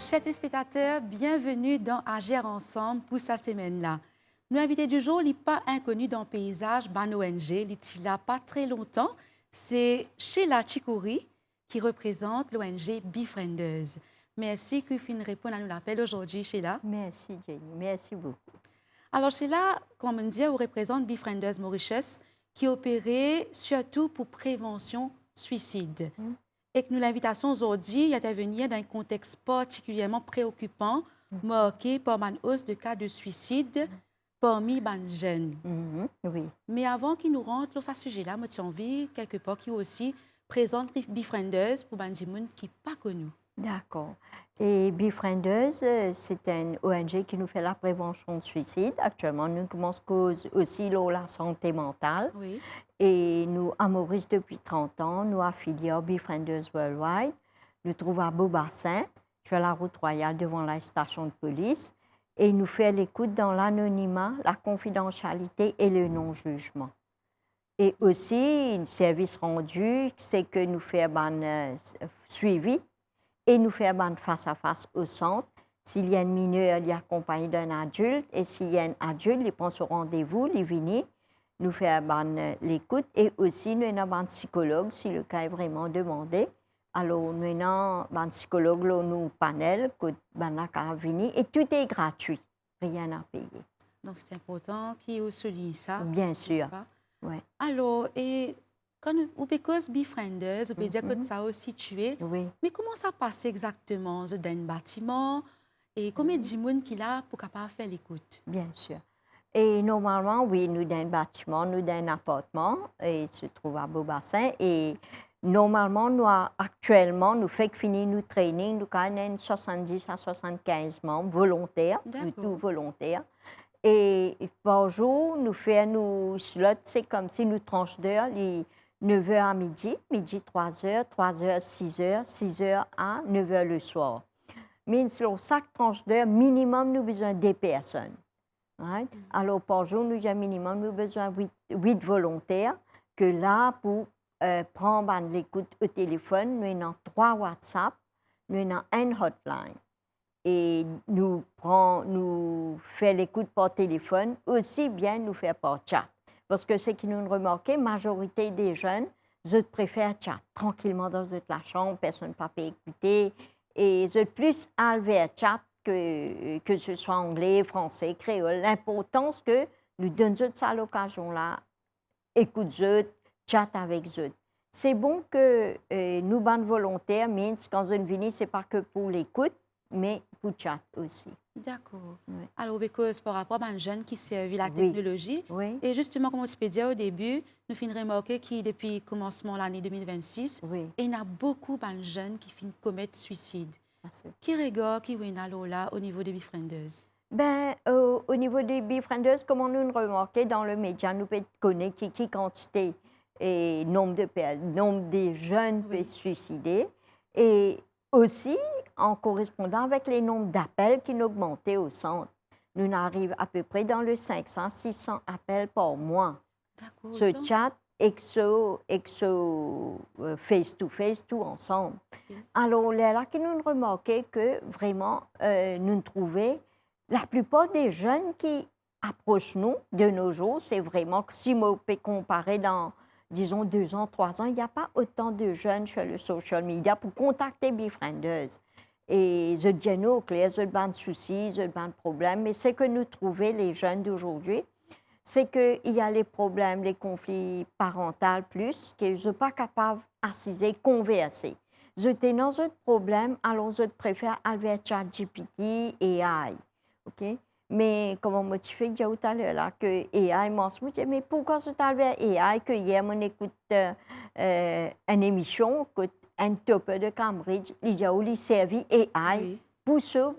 Chers téléspectateurs, bienvenue dans Agir ensemble pour cette semaine-là. Nos invités du jour, n'est pas inconnu dans le paysage, ban ONG, il est là pas très longtemps. C'est Sheila Chikouri qui représente l'ONG Befrienders. Merci que vous répondre à nous l'appel aujourd'hui, Sheila. Merci, Jenny. Merci beaucoup. Alors, Sheila, comme on dit, vous représente Befrienders Mauritius qui opérait surtout pour prévention suicide. Et que nous l'invitation aujourd'hui à intervenir dans un contexte particulièrement préoccupant, marqué par une hausse de cas de suicide parmi les jeunes. Oui. Mais avant qu'il nous rentre sur ce sujet-là, moi, j'ai envie, quelque part, qui aussi présente Befrienders pour les gens qui ne sont pas connus. D'accord. Et Befrienders, c'est une ONG qui nous fait la prévention de suicide. Actuellement, nous commençons aussi la santé mentale. Oui. Et nous, à Maurice, depuis 30 ans, nous affiliés à Befrienders Worldwide. Nous trouvons à Beaubassin, sur la route royale devant la station de police. Et nous fait l'écoute dans l'anonymat, la confidentialité et le non-jugement. Et aussi, un service rendu, c'est que nous faisons un suivi et nous faisons face-à-face au centre. S'il y a un mineur, il est accompagné d'un adulte. Et s'il y a un adulte, il prend son rendez-vous, il vient. Nous faisons l'écoute. Et aussi, nous avons un psychologue, si le cas est vraiment demandé. Alors, nous avons un psychologue, nous panel, que venir. Et tout est gratuit. Rien à payer. Donc, c'est important qu'il souligne ça. Bien sûr. Ouais. Alors, et quand vous because Befrienders, vous pouvez dire que ça est situé. Oui. Mais comment ça passe exactement? Vous êtes dans un bâtiment et combien de gens qu'il a pour capable faire l'écoute? Bien sûr. Et normalement, oui, nous dans un bâtiment, nous dans un appartement, et se trouve à Beaubassin. Et normalement, nous, actuellement, nous faisons finir nos trainings, nous avons 70 à 75 membres volontaires, nous tous volontaires. Et par jour, nous faisons nos slots, c'est comme si nous tranches d'heures, les 9 h à midi, midi 3 h, 3 h 6 h, 6 h à 9 h le soir. Mais sur chaque tranche d'heure, minimum, nous avons besoin de 10 personnes. Right? Alors, par jour, nous avons minimum nous besoin de 8 volontaires que là, pour prendre l'écoute au téléphone, nous avons 3 WhatsApp, nous avons un hotline. Et nous faisons l'écoute par téléphone, aussi bien nous faire par chat. Parce que ce qui nous remarqué, la majorité des jeunes, ils préfèrent chat, tranquillement dans la chambre, personne ne peut écouter. Et ils plus vers chat que ce soit anglais, français, créole. L'importance que nous donnons à l'occasion-là, écoute chat avec eux. C'est bon que nous, bandes volontaires, quand on vient, ce n'est pas que pour l'écoute, mais pour chat aussi. D'accord. Oui. Alors, parce par rapport à un jeune qui servent la technologie, oui. Et justement, comme tu peux dire au début, nous finissons remarquer que depuis le commencement de l'année 2026, oui. il y a beaucoup de jeunes qui finissent commettre suicide. Qui regarde, qui est là au niveau des Befrienders? Ben, au niveau des Befrienders, comme nous le remarquons dans le média, nous pouvons connaître qui quantité et nombre de jeunes peuvent se suicider. Et aussi, en correspondant avec les nombres d'appels qui ont augmenté au centre, nous arrivons à peu près dans le 500-600 appels par mois. D'accord. Ce chat, exo, face-to-face, tout ensemble. Okay. Alors, là, qui nous remarquons que vraiment, nous trouvons la plupart des jeunes qui approchent nous de nos jours, c'est vraiment que si on peut comparer dans, disons, 2 ans, 3 ans, il n'y a pas autant de jeunes sur le social media pour contacter Befrienders. Et je dis nous, clair, je pas de soucis, je pas de problèmes, mais c'est que nous trouvons les jeunes d'aujourd'hui, c'est qu'il y a les problèmes, les conflits parentaux plus, que je ne suis pas capable d'assiser, converser. Je suis dans un problème, alors je préfère aller vers ChatGPT et AI. OK? Mais comme on fait que tout à l'heure, là, que AI, moi, je me dis, mais pourquoi je suis vers AI, que hier, on écoute une émission, que un topper de Cambridge, il a servi AI pour ce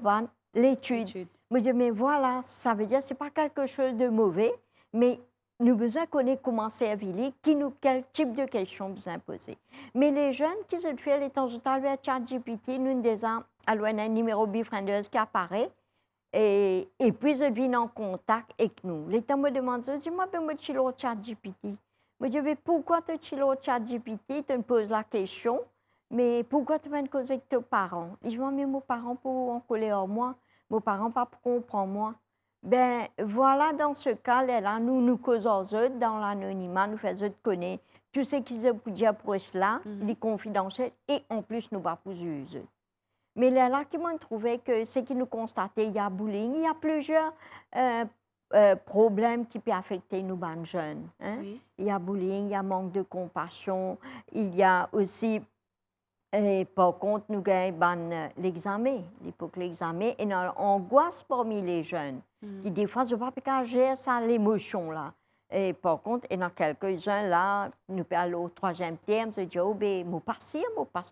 l'étude. Je me dis, mais voilà, ça veut dire que ce n'est pas quelque chose de mauvais, mais nous avons besoin de connaître comment servir, quel type de questions vous imposer. Mais les jeunes qui se font les temps vers ChatGPT, nous avons un numéro Befrienders qui apparaît. Et puis, je viens en contact avec nous. Les temps me demandent, je dis, moi, je suis le ChatGPT. Je dis, mais pourquoi tu es le ChatGPT? Tu me poses la question. mais pourquoi tu viens de causer avec tes parents? Je dis, mais mes parents pour en coller en moi, mes parents pas pour comprendre moi. Ben voilà, dans ce cas-là, nous causons eux dans l'anonymat, nous faisons connaître tout ce qu'ils ont pu dire pour cela, les confidentiels, et en plus nous pas pour eux. Mais là, qui m'ont trouvé que ce qui nous constatait, il y a bullying, il y a plusieurs problèmes qui peuvent affecter nos bonnes jeunes. Hein? Oui. Il y a bullying, il y a manque de compassion, il y a aussi, par contre, nous gagnons l'examen, l'époque l'examen, et une angoisse parmi les jeunes, qui des fois, je ne peux pas gérer ça, l'émotion là. Et par contre, il y en a quelques-uns là, nous parlons au troisième terme, je dis, oh, ben, moi, passe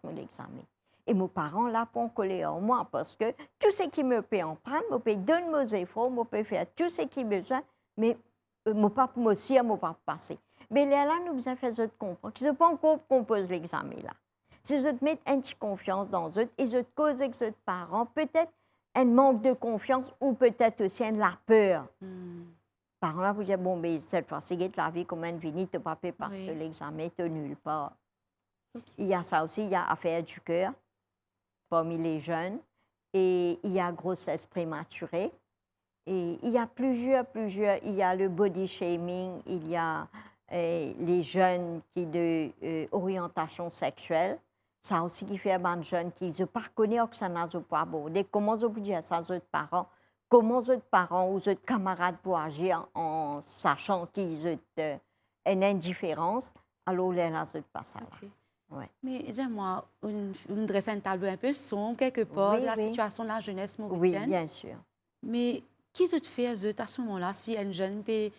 l'examen. Et mes parents, là, pour coller en moi, parce que tout ce qui me peut en prendre, me peut donner mes efforts, me peut faire tout ce qui est besoin, mais mon papa, moi aussi, mon papa passer. Mais là, nous avons fait comprendre qu'ils ne sont pas encore composer l'examen, là. Si je te mets une petite confiance dans eux, et je te cause avec tes parents, peut-être un manque de confiance ou peut-être aussi de la peur. Par là, vous dites, bon, mais cette fois-ci, la vie comme une vie, tu ne peux pas parce que l'examen, tu nulle part. Okay. Il y a ça aussi, il y a affaire du cœur parmi les jeunes, et il y a grossesse prématurée, et il y a plusieurs, il y a le body shaming, il y a les jeunes qui de orientation sexuelle, ça aussi qui fait des jeunes qui ne pas connaissent que ça n'a pas abordé, comment vous pouvez dire ça aux autres parents, comment aux autres parents ou aux autres camarades pour agir en sachant qu'ils ont une indifférence, alors là, ils ne pas ça là. Okay. Ouais. Mais dis-moi, on dresse un tableau un peu sombre, quelque part, de la situation de la jeunesse mauricienne. Oui, bien sûr. Mais qui se fait à ce moment-là, si une jeune peut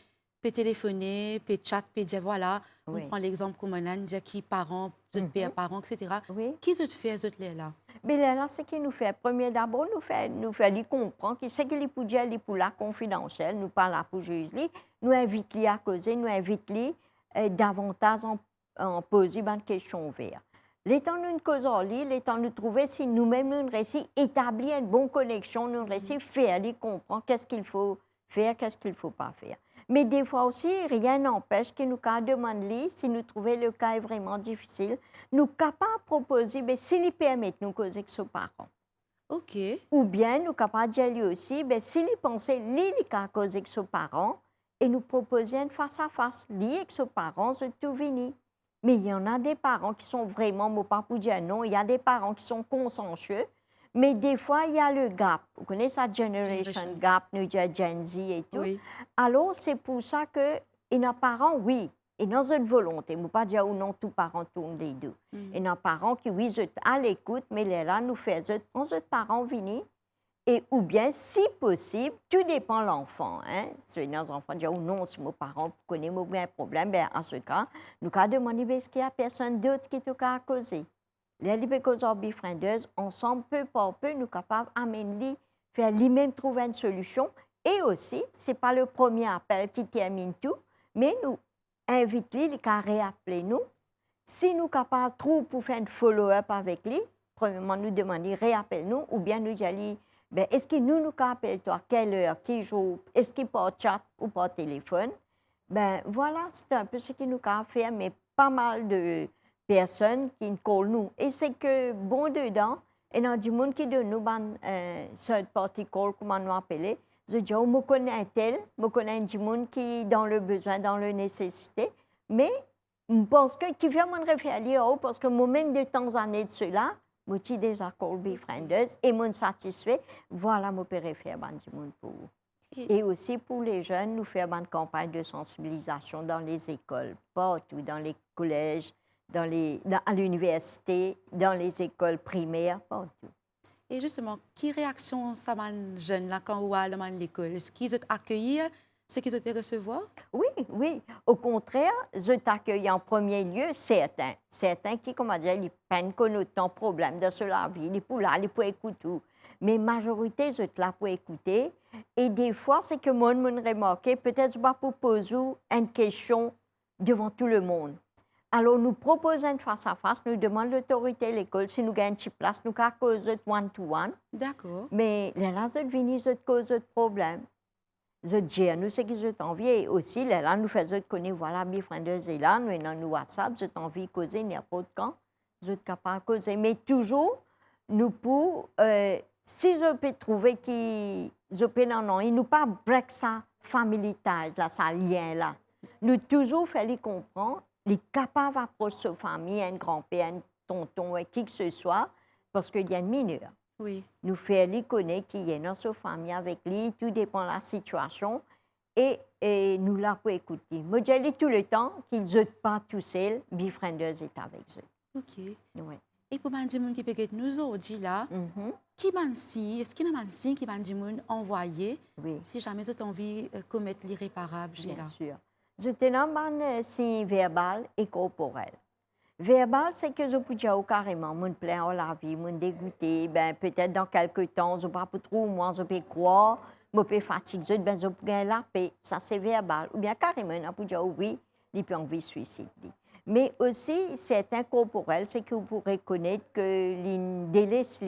téléphoner, peut chat, peut dire, voilà, on prend l'exemple comme on a dit, qui parents, pères, parents, etc. Qui se fait là? Mais là, ce qui nous fait, premier d'abord, nous fait lui comprendre que ce qu'il peut dire, pour la confidentielle, nous parlons pour juger, nous invitons à causer, nous invitons davantage en poser des questions ouvertes. L'étant nous causons, l'étant nous trouver si nous-mêmes nous réussissons établir une bonne connexion, nous réussissons faire lui comprendre qu'est-ce qu'il faut faire, qu'est-ce qu'il ne faut pas faire. Mais des fois aussi, rien n'empêche que nous demandons, si nous trouvons le cas est vraiment difficile, nous capables de proposer, mais s'il lui permet de nous causer avec ses parents. OK. Ou bien nous capables de dire aussi, s'il pensait, lui, il a causé avec ses parents, et nous proposer une face à face, lui avec ses parents, c'est tout fini. Mais il y en a des parents qui sont vraiment, mon papa pour dire non, il y a des parents qui sont consciencieux, mais des fois, il y a le gap. Vous connaissez ça, generation gap, nous disons Gen Z et tout. Oui. Alors, c'est pour ça que, et nos parents, oui, et dans une volonté, je ne pas dire ou non, tous parents tournent les deux. Et nos parents qui, oui, sont à l'écoute, mais là, nous faisons, quand nos parents viennent, et ou bien, si possible, tout dépend de l'enfant. Hein? Si nos enfants disent ou non, si mes parents connaissent un problème, bien, en ce cas, nous avons demandé est-ce qu'il y a personne d'autre qui est à causer. Les libéraux bifrendeuses, ensemble, peu par peu, nous sommes capables d'amener, faire lui-même trouver une solution. Et aussi, ce n'est pas le premier appel qui termine tout, mais nous invitons lui à réappeler nous. Si nous sommes capables de trouver pour faire un follow-up avec lui, premièrement, nous demander réappelle-nous, ou bien nous allons ben, est-ce que nous appelons à quelle heure, quel jour, est-ce qu'il par chat ou par téléphone? Ben voilà, c'est un peu ce que nous avons fait, mais pas mal de personnes qui nous collent nous. Et c'est que, bon dedans, il y a du monde qui donne nous third party call, comment nous appeler. Je dis, oh, je connais un tel, je connais du monde qui est dans le besoin, dans la nécessité, mais je pense que, qui vient me référer, parce que moi-même, de temps en temps de cela, je suis déjà colby friendeuse et je suis satisfait. Voilà, je peux faire du monde pour vous. Et aussi pour les jeunes, nous faisons une campagne de sensibilisation dans les écoles, partout, dans les collèges, à l'université, dans les écoles primaires, partout. Et justement, quelle réaction ça m'a jeune là quand on va à l'école? Est-ce qu'ils ont accueilli ce qu'ils ont pu recevoir? Oui, oui. Au contraire, je t'accueille en premier lieu certains. Certains qui, comment dire, ils peinent qu'on a tant de problèmes de cela vie, ils sont là, ils peuvent écouter. Mais la majorité, je suis là pour écouter. Et des fois, c'est que moi, je me remarque, peut-être je vais pour poser une question devant tout le monde. Alors, nous proposons une face-à-face, nous demandons l'autorité de l'école, si nous gagnons une petite place, nous avons causé one-to-one. D'accord. Mais là, je viens, je cause de problème. Je dis à nous ce qu'ils ont envie. Et aussi, là, nous faisons connaître, voilà, mes frères et là, nous avons WhatsApp, j'ai envie de causer n'importe quand. Vous êtes capable de causer. Mais toujours, nous pouvons, si je peux trouver qui je peux non, il nous pas break sa familitage, là, sa lien là. Nous toujours fait les comprendre, les capables d'approcher sa famille, un grand-père, un tonton, qui que ce soit, parce qu'il y a une mineur. Oui. Nous faire les connaître qui est dans sa famille avec lui, tout dépend de la situation, et nous la pour écouter. Moi, je dis tout le temps qu'ils ne sont pas tout seuls, Befrienders est avec eux. OK. Oui. Et pour les gens qui peuvent nous aujourd'hui là, qui m'a si, est-ce qu'il y a un signe qui m'a dit envoyé Oui. si jamais vous avez envie de commettre l'irréparable chez Bien là? sûr. Je te nomme un signe verbal et corporel. Verbal, c'est que je peux dire carrément, mon plein en la vie, mon dégoûté, ben, peut-être dans quelques temps, je ne sais pas trop, moi, je peux croire, je peux fatiguer, ben, je peux gagner la paix. Ça, c'est verbal. Ou bien carrément, on peut dire oui, il peut envie de suicide. Mais aussi, c'est incorporel, c'est que vous pourrez connaître que l'in délaisse,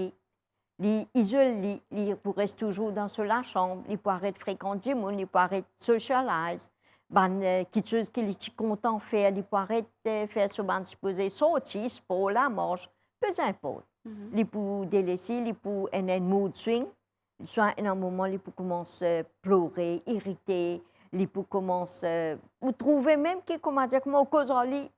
il isole, il reste toujours dans la chambre, il peut arrêter de fréquenter les gens, il peut arrêter de socialiser. Quelque chose qu'il est content de faire, il peut arrêter de faire ce qu'il supposé sortir, sport, la marche, peu importe. Il peut délaisser, il peut avoir un mood swing, soit à un moment, il peut commencer à pleurer, irriter, il peut commencer vous trouvez même que, comment dire, comment cause lui,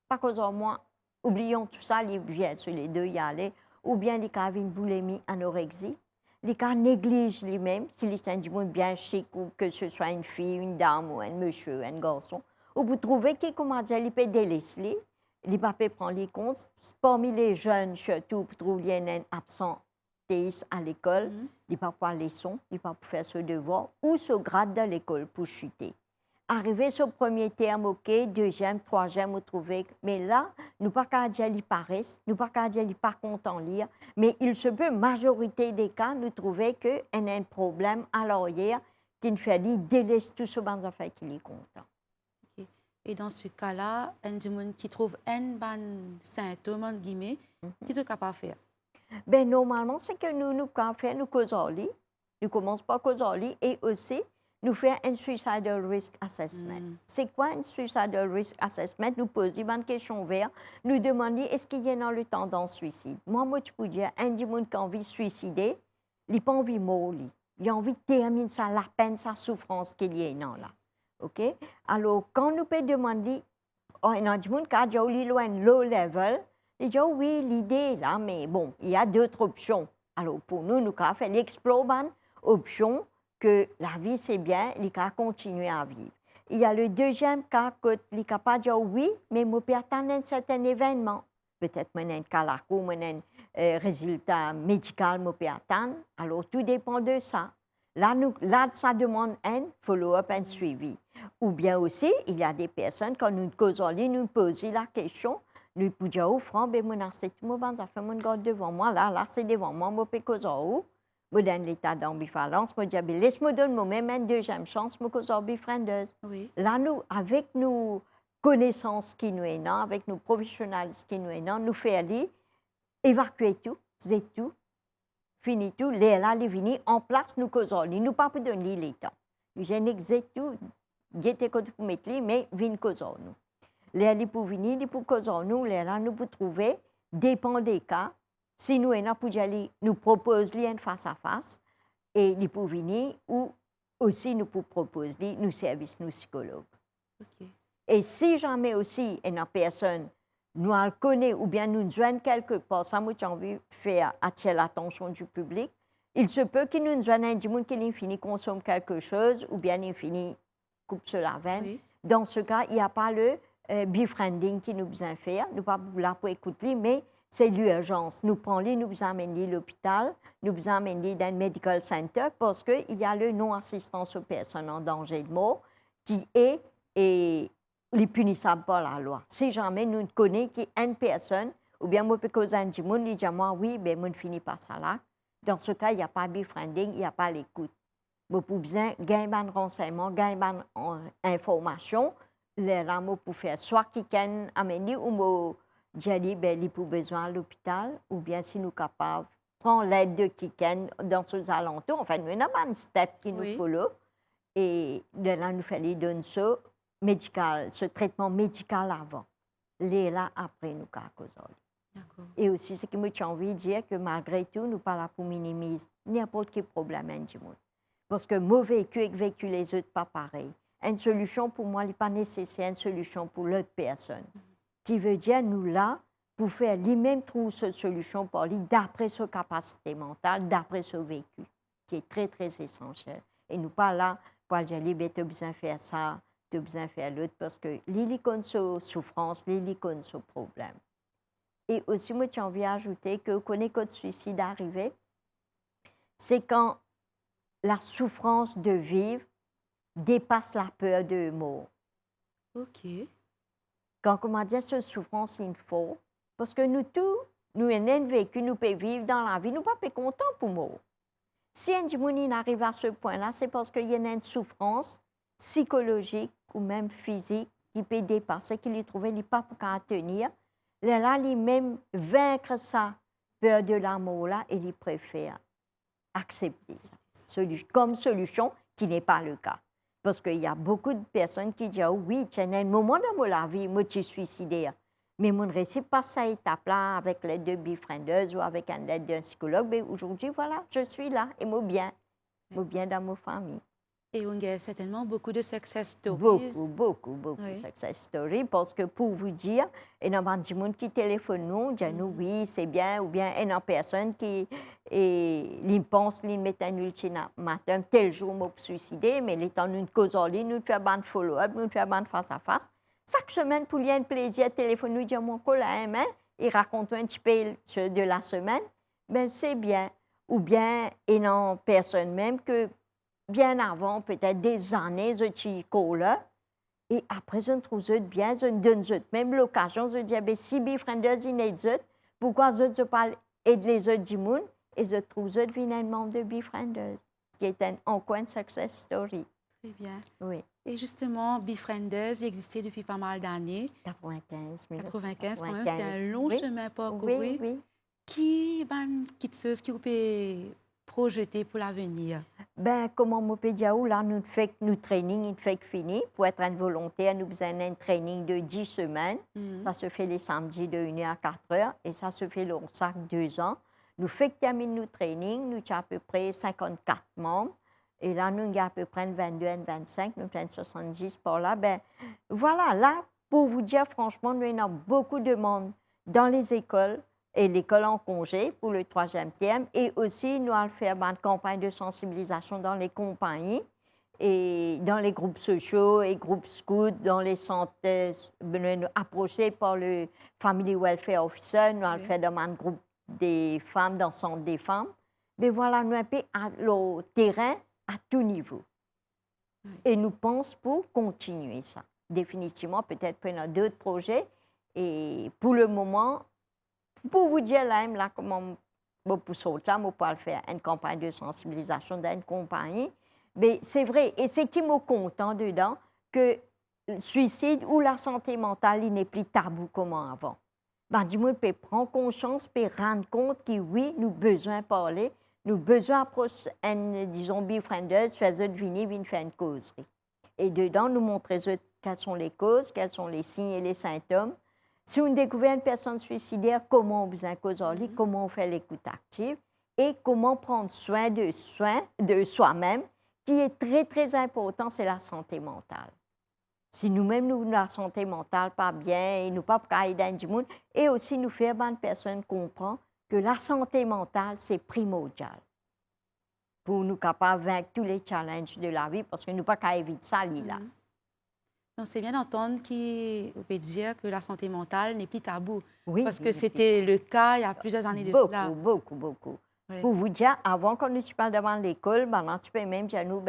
pas cause de moi, oublions tout ça, il vient sur les deux y aller, ou bien il a une boulimie, anorexie. Les cas négligent lui-même, s'il est un monde bien chic, ou que ce soit une fille, une dame, ou un monsieur, un garçon, ou vous trouvez qu'il comment dire, il peut délaisser, il ne peut prendre les comptes. Parmi les jeunes, surtout, vous trouvez un absentéisme à l'école, il ne peut pas les leçons, il ne peut pas faire ce devoir, ou se grade de l'école pour chuter. Arrivé sur le premier terme, OK, deuxième, troisième, vous trouvez. Mais là, nous pas qu'à dire qu'ils paraissent, nous pas qu'à dire qu'ils pas contents de lire, mais il se peut, majorité des cas, nous trouver qu'il y a un problème à l'arrière qui nous fait délaisser tout ce bon affaire qu'il est content. Okay. Et dans ce cas-là, un monde qui trouve un bon symptôme, entre guillemets, qu'est-ce qu'on peut faire? Ben normalement, c'est que nous faire, nous causons, nous commençons par causer, et aussi, nous faisons un suicidal risk assessment. C'est quoi un suicidal risk assessment? Nous posons une question verte. Nous demandons est-ce qu'il y a dans le tendance suicide. Moi, tu peux dire, un des gens qui a envie de suicider, il n'a pas envie de mourir. Il a envie de terminer la peine, sa souffrance qu'il y a dans là. OK? Alors, quand nous pouvons demander, un des gens qui a déjà un low level, il dit oui, l'idée est là, mais bon, il y a d'autres options. Alors, pour nous, nous avons fait l'explorer option que la vie, c'est bien, il a continué à vivre. Il y a le deuxième cas que il a pas dit oui, mais je peux attendre un certain événement. Peut-être que un cas là, ou un résultat médical, je peux attendre. Alors, tout dépend de ça. Là, ça demande un follow-up, un suivi. Ou bien aussi, il y a des personnes, quand nous causons, nous posons la question, nous pouvons dire, oh, franc, ben, c'est tout, ça fait mon gars devant moi, là, c'est devant moi, je peux causer où? Je donne l'état d'ambivalence, je dis, laisse-moi donner moi-même une deuxième chance, je cause Befrienders. Oui. Là, nous, avec nos connaissances qui nous sont, avec nos professionnels qui nous sont, nous faisons évacuer tout, c'est tout, fini tout, là, les venir en place, nous causons, nous pas pour donner l'état. Nous avons tout, guetter quand vous mettez, mais vin causons nous. Les pour venir, les pour causer nous, là, nous pour trouver, dépend des cas. Si nous nous proposons un face-à-face, et nous pouvons venir, ou aussi nous pouvons proposer nos services, nos psychologues. Okay. Et si jamais aussi une personne nous le connaît, ou bien nous joigne quelque part, ça nous envie de faire attirer l'attention du public, il se peut qu'il nous joigne un monde qui finit consomme quelque chose, ou bien il finit coupe sur la veine. Oui. Dans ce cas, il n'y a pas le befriending qui nous besoin faire. Nous pas là pour écouter, mais c'est l'urgence. Nous prenons, nous amenons à l'hôpital, nous amenons dans un medical center parce qu'il y a le non-assistance aux personnes en danger de mort qui est les punissable par la loi. Si jamais nous connaissons qu'une personne, ou bien moi, parce que un petit monde, il dit moi, oui, ben moi, je finis par ça là. Dans ce cas, il n'y a pas de befriending, il n'y a pas l'écoute. Vous pouvez besoin gagner un renseignement, gagner une information. Les rameaux pour faire soit quelqu'un amené ou dire ben il pour besoin à l'hôpital ou bien si nous sommes capables prendre l'aide de quelqu'un dans ces alentours. Enfin, nous avons un step qui nous follow et là nous fallait donner ce traitement médical avant. Les là après nous avons causé. D'accord. Et aussi, ce que moi, j'ai envie de dire, que malgré tout, nous ne pas là pour minimiser n'importe quel problème du monde. Parce que mon vécu et vécu les autres, pas pareil. Une solution, pour moi, n'est pas nécessaire, une solution pour l'autre personne. Qui veut dire, nous là, pour faire lui-même trouver cette solution pour lui, d'après sa capacité mentale, d'après son vécu, qui est très, très essentiel. Et nous pas là pour dire, tu as besoin de faire ça, tu as besoin de faire l'autre, parce que lui, connaît sa souffrance, lui, connaît son problème. Et aussi, moi, j'ai envie d'ajouter que quand le suicide arrivé, c'est quand la souffrance de vivre dépasse la peur de mort. OK. Quand, comment dire, cette souffrance, il faut, parce que nous tous, nous avons vécu, nous pouvons vivre dans la vie, nous ne sommes pas contents pour mort. Si un démon arrive à ce point-là, c'est parce qu'il y a une souffrance psychologique ou même physique qui peut dépasser, qu'il ne trouve pas pour tenir. Là, il même vaincre sa peur de la mort-là et il préfère accepter ça comme solution, qui n'est pas le cas. Parce qu'il y a beaucoup de personnes qui disent, oh, oui, il y a un moment dans ma vie, moi, je suis suicidaire. Mais je ne réussis pas cette étape-là avec l'aide de befrienders ou avec l'aide d'un psychologue. Mais aujourd'hui, voilà, je suis là et moi bien dans ma famille. Et on a certainement beaucoup de success stories. Beaucoup de success stories. Parce que pour vous dire, il y a des gens qui téléphonent nous, disent nous, oui, c'est bien, ou bien il y a une personne qui pense qu'il met un ultimatum, tel jour, je vais me suicider, mais il est en une cause en ligne, nous faisons un follow-up, nous faisons un face-à-face. Chaque semaine, pour lui, un plaisir, téléphone, nous dit mon collègue, il raconte un petit peu de la semaine, ben c'est bien. Ou bien, il y a une personne même que bien avant, peut-être des années, je suis là. Et après, je trouve ça bien, je donne même l'occasion, je dis, si befrienders, il y a pourquoi je parle de les autres du monde, et je trouve ça un membre de befrienders, qui est encore une success story. Très bien. Oui. Et justement, befrienders, il existait depuis pas mal d'années. 95, 95, quand même, c'est un long chemin parcouru. Oui. Qui est qui vous peut projeter pour l'avenir? Ben, comme on peut dire, là, nous faisons nous training, il fait fini. Pour être un volontaire, nous avons un training de 10 semaines. Ça se fait les samedis de 1h à 4h et ça se fait le 2 ans. Nous faisons terminer nos training, nous avons à peu près 54 membres. Et là, nous avons à peu près 22 et 25, nous avons 70 par là. Ben, voilà, là, pour vous dire franchement, nous avons beaucoup de monde dans les écoles, et l'école en congé pour le 3e terme. Et aussi, nous allons faire une campagne de sensibilisation dans les compagnies et dans les groupes sociaux et groupes scouts, dans les centres approchés par le Family Welfare Officer. Nous allons faire dans un groupe des femmes, dans le centre des femmes. Mais voilà, nous un peu à le terrain à tout niveau. Et nous pensons pour continuer ça. Définitivement, peut-être pour d'autres projets. Et pour le moment, pour vous dire là, comment pour sauter, on peut faire une campagne de sensibilisation dans une compagnie. Mais c'est vrai, et c'est qui me content dedans, que le suicide ou la santé mentale, il n'est plus tabou comme avant. Ben, dis-moi, peut prendre conscience, peut rendre compte que oui, nous avons besoin de parler, nous avons besoin d'approcher disons, befrienders, faire venir faire une causerie. Et dedans, nous montrer quelles sont les causes, quels sont les signes et les symptômes. Si on découvre une personne suicidaire, comment on besoin de comment on fait l'écoute active et comment prendre soin de soi-même, qui est très, très important, c'est la santé mentale. Si nous-mêmes, nous, la santé mentale pas bien, et nous pas aider du monde, et aussi nous faire bonne personne comprendre que la santé mentale, c'est primordial pour nous capables de vaincre tous les challenges de la vie, parce que nous ne pouvons pas éviter ça, là. Donc, c'est bien d'entendre qu'on peut dire que la santé mentale n'est plus tabou. Oui, parce que c'était le cas il y a plusieurs années de cela. Beaucoup. Oui. Pour vous dire, avant qu'on ne pas devant l'école, maintenant, tu peux même dire nous,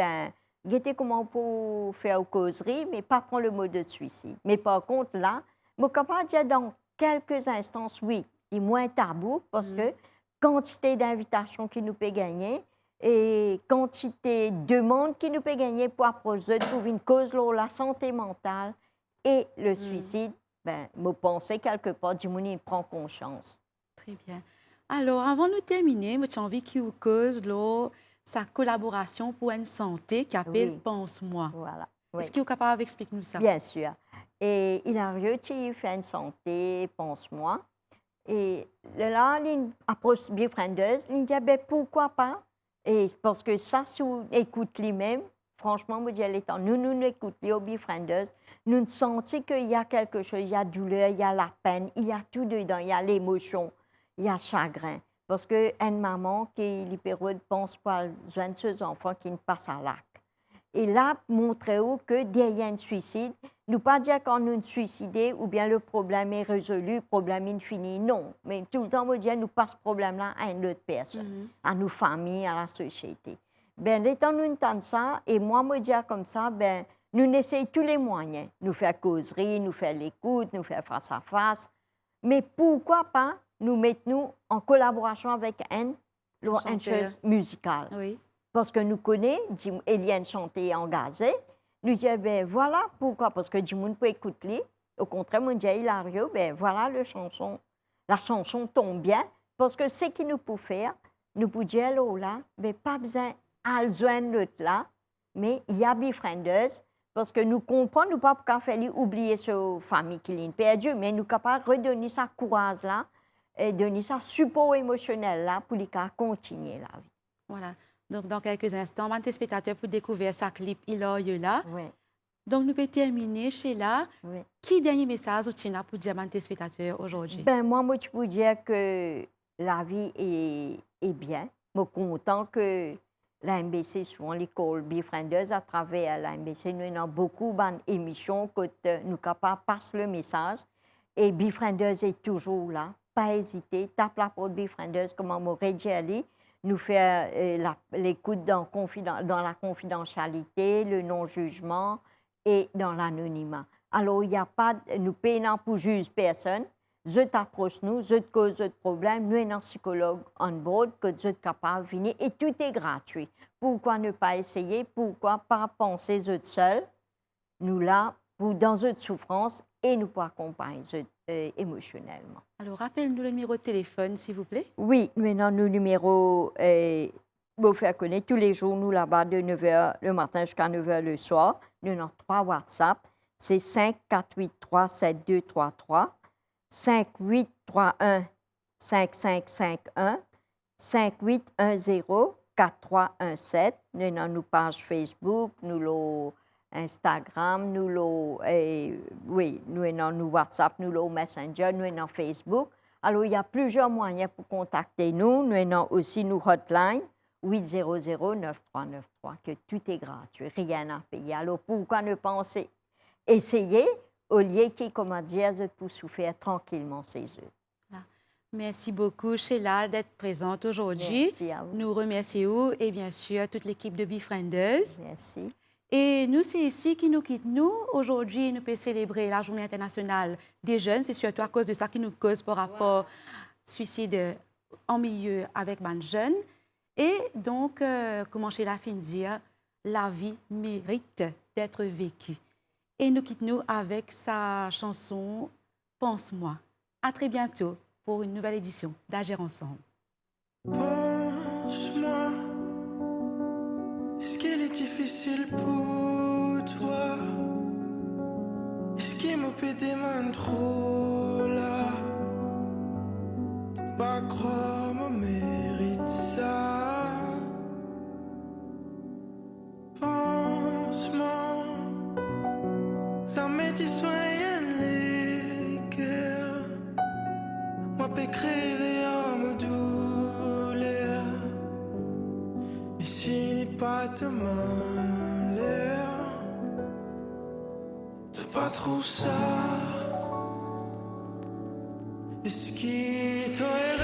guettez comment pour faire une causerie, mais pas prendre le mot de suicide. Mais par contre, là, je suis capable de dire dans quelques instances, oui, il est moins tabou parce que quantité d'invitations qui nous peut gagner, et quantité de demandes qui nous peut gagner pour approcher pour une cause, la santé mentale et le suicide, je pense quelque part, du monde prend conscience. Très bien. Alors, avant de terminer, j'ai envie que vous cause sa collaboration pour une santé qui appelle Pense-moi. Voilà. Est-ce que vous êtes capable d'expliquer nous ça? Bien sûr. Et il a réussi à faire une santé Pense-moi. Et là, il approche Befrienders, il dit, ben, pourquoi pas? Et parce que ça, si on écoute lui-même, franchement, moi, je dis, nous écoutons les Befrienders, nous sentons qu'il y a quelque chose, il y a douleur, il y a la peine, il y a tout dedans, il y a l'émotion, il y a chagrin. Parce qu'une maman qui libérée pense pas besoin de ses enfants qui ne passent à l'acte. Et là, montrer que derrière un suicide, nous pas dire quand nous nous suicidons ou bien le problème est résolu, le problème est fini. Non, mais tout le temps, on dit nous passe ce problème-là à une autre personne, à nos familles, à la société. Ben, l'étant nous entendons ça, et moi, me dire comme ça, ben, nous essayons tous les moyens. Nous faire causerie, nous faire l'écoute, nous faire face à face. Mais pourquoi pas nous mettre nous en collaboration avec une chose musicale? Oui. Parce que nous connaissons, Eliane chantait engagée, nous disons, ben voilà pourquoi, parce que du monde peut écouter, au contraire, on dit Hilario, ben voilà la chanson tombe bien, parce que ce qu'il nous peut faire, nous pouvons dire là, ben pas besoin à joindre l'autre là, mais il y a Befrienders, parce que nous comprenons, nous ne pouvons pas faire oublier sa famille qui l'a perdu, mais nous sommes capables de redonner sa courage là, et donner sa support émotionnel là, pour lui continuer la vie. Voilà. Donc, dans quelques instants, mon téléspectateur pour découvrir sa clip Hilario là. Oui. Donc, nous pouvons terminer, Sheila. Oui. Qui dernier message ou Tina pour dire à mon téléspectateur aujourd'hui? Ben, moi, je peux dire que la vie est bien. Je suis content que la MBC, souvent l'école Befrienders, à travers la MBC, nous avons beaucoup d'émissions que nous sommes capables de passer le message. Et Befrienders est toujours là. Pas hésiter. Tape la porte Befrienders, comme on m'aurait dit. Nous faire l'écoute dans la confidentialité, le non-jugement et dans l'anonymat. Alors, il n'y a pas, nous payons pour juger personne. Je t'approche nous, je te cause de problème. Nous sommes un psychologue on board que je suis capable de venir et tout est gratuit. Pourquoi ne pas essayer? Pourquoi pas penser je seul? Nous là, dans une souffrance et nous pour accompagner émotionnellement. Alors, rappelle-nous le numéro de téléphone, s'il vous plaît. Oui, maintenant, nos numéros, vous faire connaître tous les jours, nous là-bas, de 9h le matin jusqu'à 9h le soir. Nous avons 3 WhatsApp. C'est 5 483 7233, 5831 5551, 5810 4317. Nous avons nos pages Facebook, nous avons Instagram, nous avons nos WhatsApp, nous avons Messenger, nous avons Facebook. Alors, il y a plusieurs moyens pour contacter nous. Nous avons aussi nos hotlines 800-9393, que tout est gratuit, rien à payer. Alors, pourquoi ne pas essayer au lieu qui, comment dire, pour souffrir tranquillement ses œufs. Voilà. Merci beaucoup, Sheila, d'être présente aujourd'hui. Merci à vous. Nous remercions et bien sûr toute l'équipe de Befrienders. Merci. Et nous, c'est ici qui nous quitte. Nous, aujourd'hui, nous pouvons célébrer la Journée internationale des jeunes. C'est surtout à cause de ça qui nous cause par rapport au suicide en milieu avec les jeunes. Et donc, comme Sheila fin de dire, la vie mérite d'être vécue. Et nous quittons avec sa chanson « Pense-moi ». À très bientôt pour une nouvelle édition d'Agir ensemble. Pense-moi, est-ce qu'il est difficile pour toi? Est-ce qu'il m'a fait des mains trop là? De pas croire, me mérite ça. Pense-moi, ça m'est dit soyez les cœurs. Moi, peux créer à me douleur. Mais s'il n'est pas de malheur, de pas trop ça. Est-ce qu'il t'aurait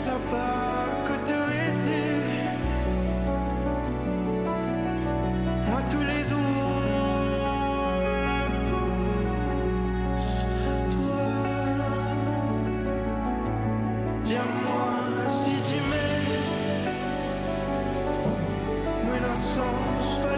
là-bas que tu étais? Moi, tous les jours. Dis-moi si tu m'aimes, moi la sens pas.